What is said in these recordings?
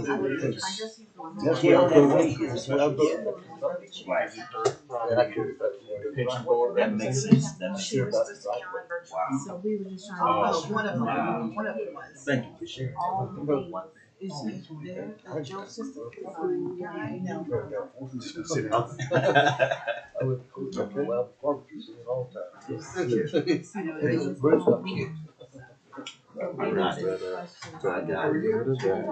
That makes sense. That makes sense. So we were just trying to push one of them was. Thank you for sharing. All the is there, Joe's sister? Yeah, no. Sit down. Got it. So I got rid of that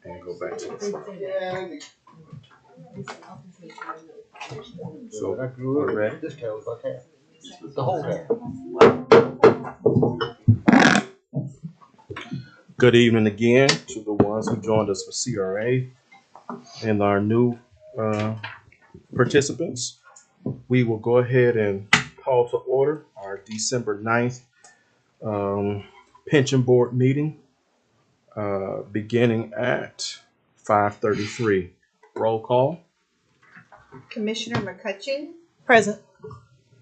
and go back to the front. So we're ready. The whole half. Good evening again to the ones who joined us for CRA and our new participants. We will go ahead and call to order our December 9th pension board meeting beginning at 5:33. Roll call. Commissioner McCutcheon, Present.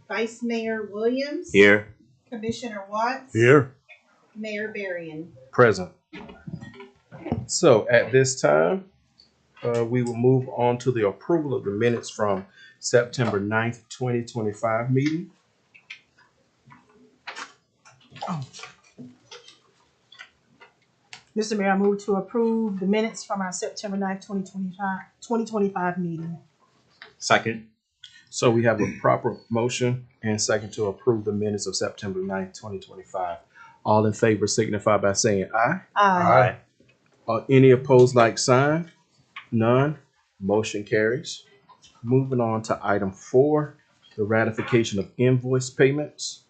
Vice Mayor Williams, Here. Commissioner Watts, Here. Mayor Berrien. Present. So at this time, we will move on to the approval of the minutes from September 9th, 2025 meeting. Mr. Mayor, I move to approve the minutes from our September 9th, 2025 meeting. Second. So we have a proper motion and second to approve the minutes of September 9th, 2025. All in favor signify by saying aye. Aye. Any opposed, like sign? None. Motion carries. Moving on to item 4, the ratification of invoice payments.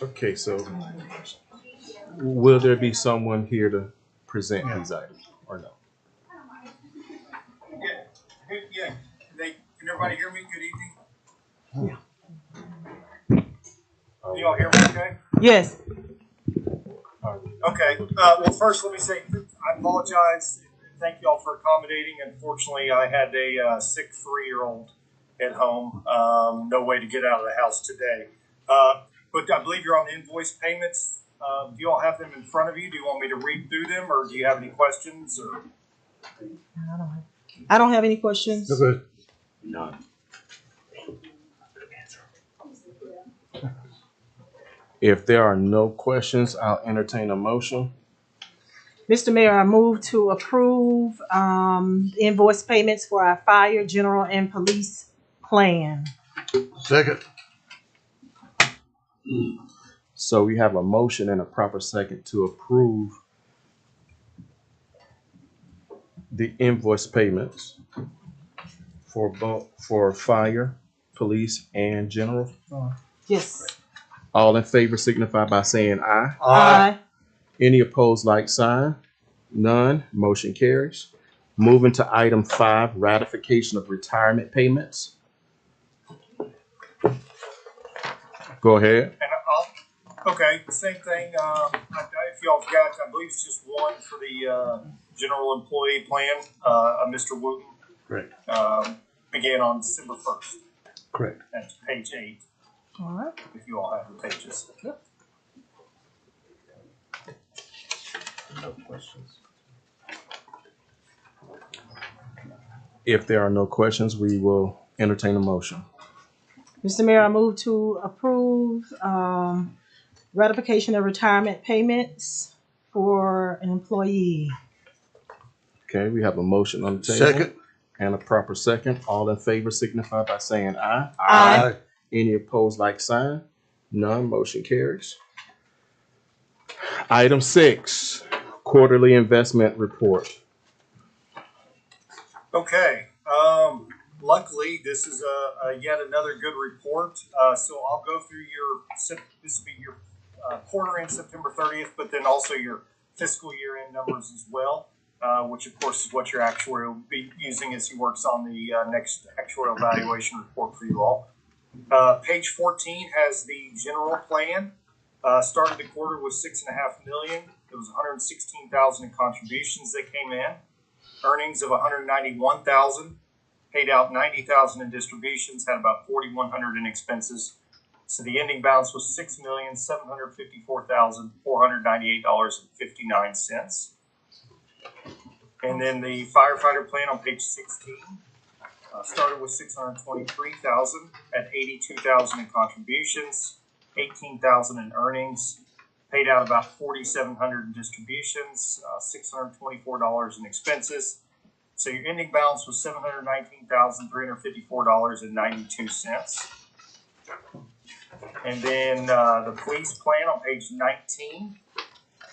Okay, so will there be someone here to present these items or no? Yeah. Can everybody hear me? Good evening. Can you all hear me okay? Yes. Okay. Well, first, let me say I apologize. Thank you all for accommodating. Unfortunately, I had a sick 3-year-old at home. No way to get out of the house today. But I believe you're on the invoice payments. Do you all have them in front of you? Do you want me to read through them, or do you have any questions? Or I don't have any questions. Okay. None. If there are no questions, I'll entertain a motion. Mr. Mayor, I move to approve invoice payments for our fire, general, and police plan. Second. So we have a motion and a proper second to approve the invoice payments for both for fire, police, and general. Yes. All in favor signify by saying aye. Aye. Any opposed, like sign? None. Motion carries. Moving to item 5, ratification of retirement payments. Go ahead. and okay, same thing. If y'all got, I believe it's just one for the general employee plan. Mr. Wooten. Correct. Began on December 1st. Correct. That's page 8. All right. If you all have the pages. Yep. No questions. If there are no questions, we will entertain a motion. Mr. Mayor, I move to approve ratification of retirement payments for an employee. Okay, we have a motion on the table. Second. And a proper second. All in favor signify by saying aye. Aye. Any opposed, like sign? None. Motion carries. Item 6, quarterly investment report. Okay. Luckily, this is yet another good report. So I'll go through this will be your quarter end September 30th, but then also your fiscal year end numbers as well, which of course is what your actuary will be using as he works on the next actuarial valuation report for you all. Page 14 has the general plan. Started the quarter with $6.5 million. It was $116,000 in contributions that came in. Earnings of $191,000. Paid out $90,000 in distributions. Had about $4,100 in expenses. So the ending balance was $6,754,498.59. And then the firefighter plan on page 16 started with $623,000 at $82,000 in contributions, $18,000 in earnings, paid out about $4,700 in distributions, $624 in expenses. So your ending balance was $719,354.92. And then the police plan on page 19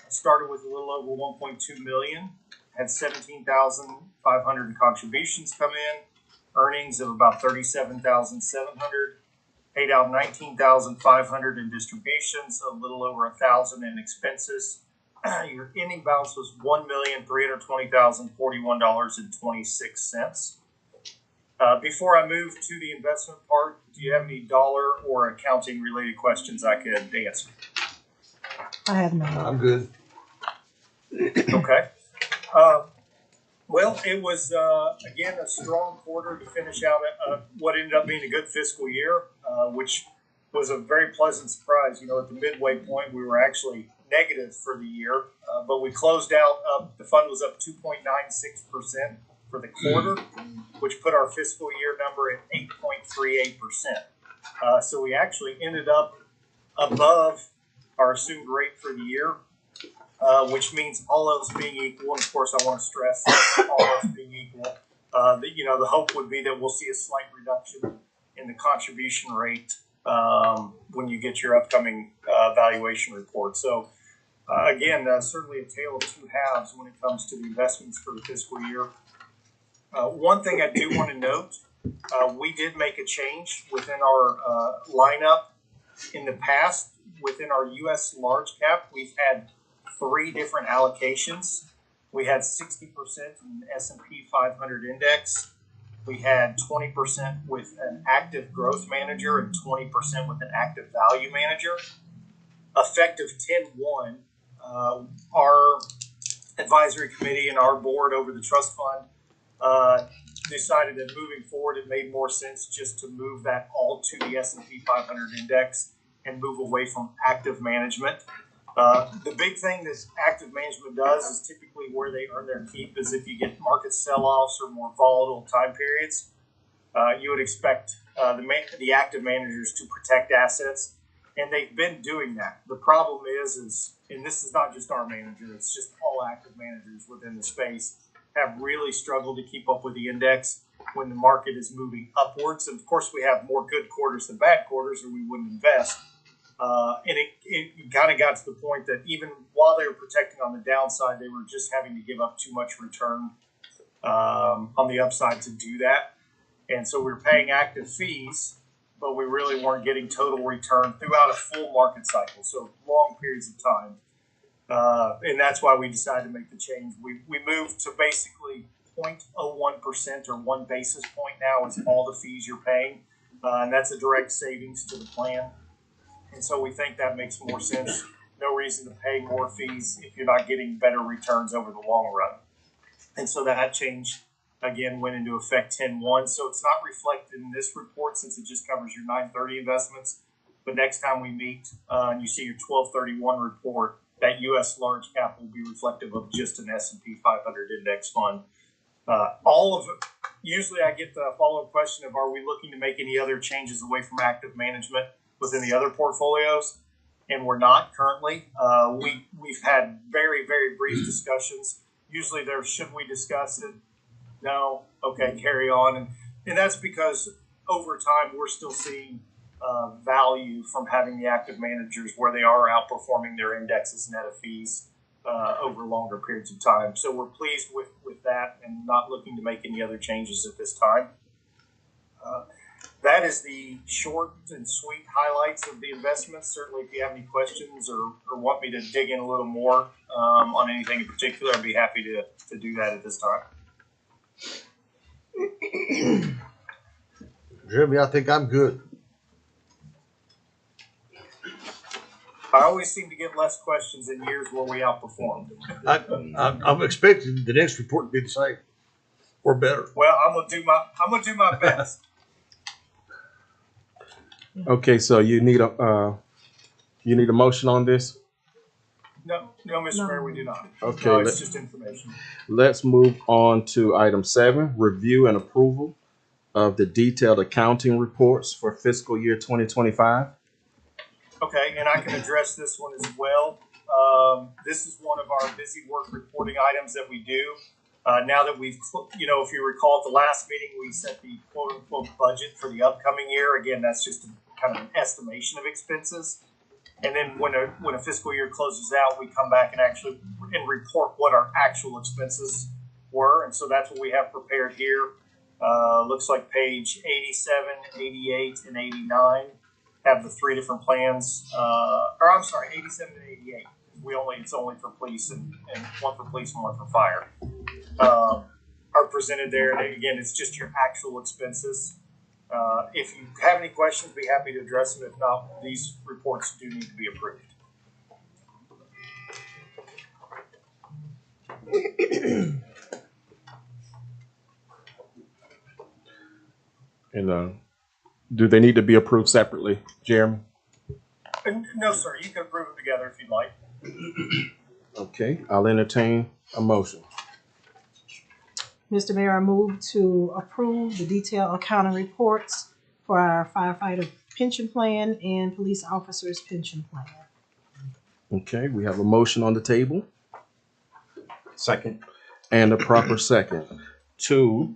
started with a little over 1.2 million, had 17,500 in contributions come in, earnings of about 37,700, paid out 19,500 in distributions, a little over 1,000 in expenses. Your ending balance was $1,320,041.26. Before I move to the investment part, do you have any dollar or accounting related questions I could answer? I have none. I'm good. Okay. Well, it was, again, a strong quarter to finish out what ended up being a good fiscal year, which was a very pleasant surprise. You know, at the midway point, we were actually negative for the year, but we closed out, the fund was up 2.96% for the quarter, which put our fiscal year number at 8.38%. So we actually ended up above our assumed rate for the year. Which means all else being equal, and of course I want to stress all else being equal, the hope would be that we'll see a slight reduction in the contribution rate when you get your upcoming valuation report. So again, certainly a tale of two halves when it comes to the investments for the fiscal year. One thing I do want to note, we did make a change within our lineup in the past. Within our U.S. large cap, we've had 3 different allocations. We had 60% in the S&P 500 index. We had 20% with an active growth manager and 20% with an active value manager. Effective 10/1, our advisory committee and our board over the trust fund decided that moving forward it made more sense just to move that all to the S&P 500 index and move away from active management. The big thing that active management does is typically where they earn their keep is if you get market sell-offs or more volatile time periods, you would expect the active managers to protect assets, and they've been doing that. The problem is, and this is not just our manager, it's just all active managers within the space, have really struggled to keep up with the index when the market is moving upwards. And of course, we have more good quarters than bad quarters, or we wouldn't invest. And it kind of got to the point that even while they were protecting on the downside, they were just having to give up too much return on the upside to do that. And so we were paying active fees, but we really weren't getting total return throughout a full market cycle, so long periods of time. And that's why we decided to make the change. We moved to basically 0.01% or 1 basis point now is all the fees you're paying. And that's a direct savings to the plan. And so we think that makes more sense. No reason to pay more fees if you're not getting better returns over the long run. And so that change, again, went into effect 10/1. So it's not reflected in this report since it just covers your 9/30 investments. But next time we meet and you see your 12/31 report, that U.S. large cap will be reflective of just an S&P 500 index fund. Usually I get the follow-up question of, are we looking to make any other changes away from active management within the other portfolios? And we're not currently. We've had very, very brief discussions. Usually should we discuss it? No. Okay, carry on. And that's because over time we're still seeing value from having the active managers where they are outperforming their indexes net of fees over longer periods of time. So we're pleased with that and not looking to make any other changes at this time. That is the short and sweet highlights of the investments. Certainly, if you have any questions or want me to dig in a little more on anything in particular, I'd be happy to do that at this time. Jeremy, I think I'm good. I always seem to get less questions in years where we outperformed. I'm expecting the next report to be the same or better. Well, I'm gonna do my best. Okay, so you need a motion on this? No, Mr. Mayor, we do not. Okay, No, it's just information. let's move on to item 7, review and approval of the detailed accounting reports for fiscal year 2025. Okay, and I can address this one as well. This is one of our busy work reporting items that we do. Now that we've, if you recall at the last meeting, we set the quote unquote budget for the upcoming year. Again, that's just kind of an estimation of expenses. And then when a fiscal year closes out, we come back and report what our actual expenses were. And so that's what we have prepared here. Looks like page 87, 88, and 89 have the 3 different plans. 87 and 88. It's only for police and one for police and one for fire. Are presented there. And again, it's just your actual expenses. If you have any questions, be happy to address them. If not, these reports do need to be approved. And do they need to be approved separately, Jeremy? No, sir. You can approve them together if you'd like. Okay, I'll entertain a motion. Mr. Mayor, I move to approve the detailed accounting reports for our firefighter pension plan and police officers pension plan. Okay, we have a motion on the table Second. and a proper second to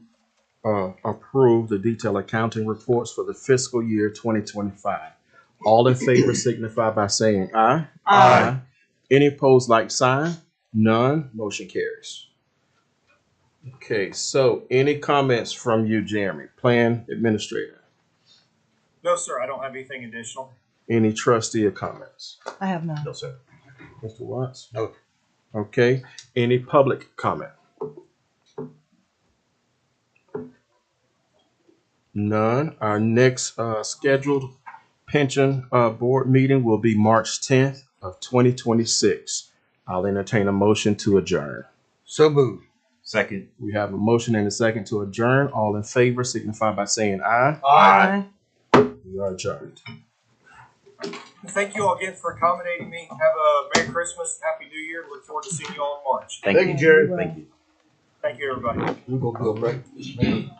approve the detailed accounting reports for the fiscal year 2025. All in favor signify by saying aye. Aye. Any opposed, like sign? None. Motion carries. Okay, so any comments from you, Jeremy, plan administrator? No, sir. I don't have anything additional. Any trustee or comments? I have none. No, sir. Mr. Watts? No. Okay, any public comment? None. Our next scheduled pension board meeting will be March 10th of 2026. I'll entertain a motion to adjourn. So moved. Second. We have a motion and a second to adjourn. All in favor signify by saying aye. Aye. We are adjourned. Thank you all again for accommodating me. Have a Merry Christmas, Happy New Year. Look forward to seeing you all in March. Thank Thank you, Jerry. Thank you. Thank you, everybody. We're gonna go break this meeting.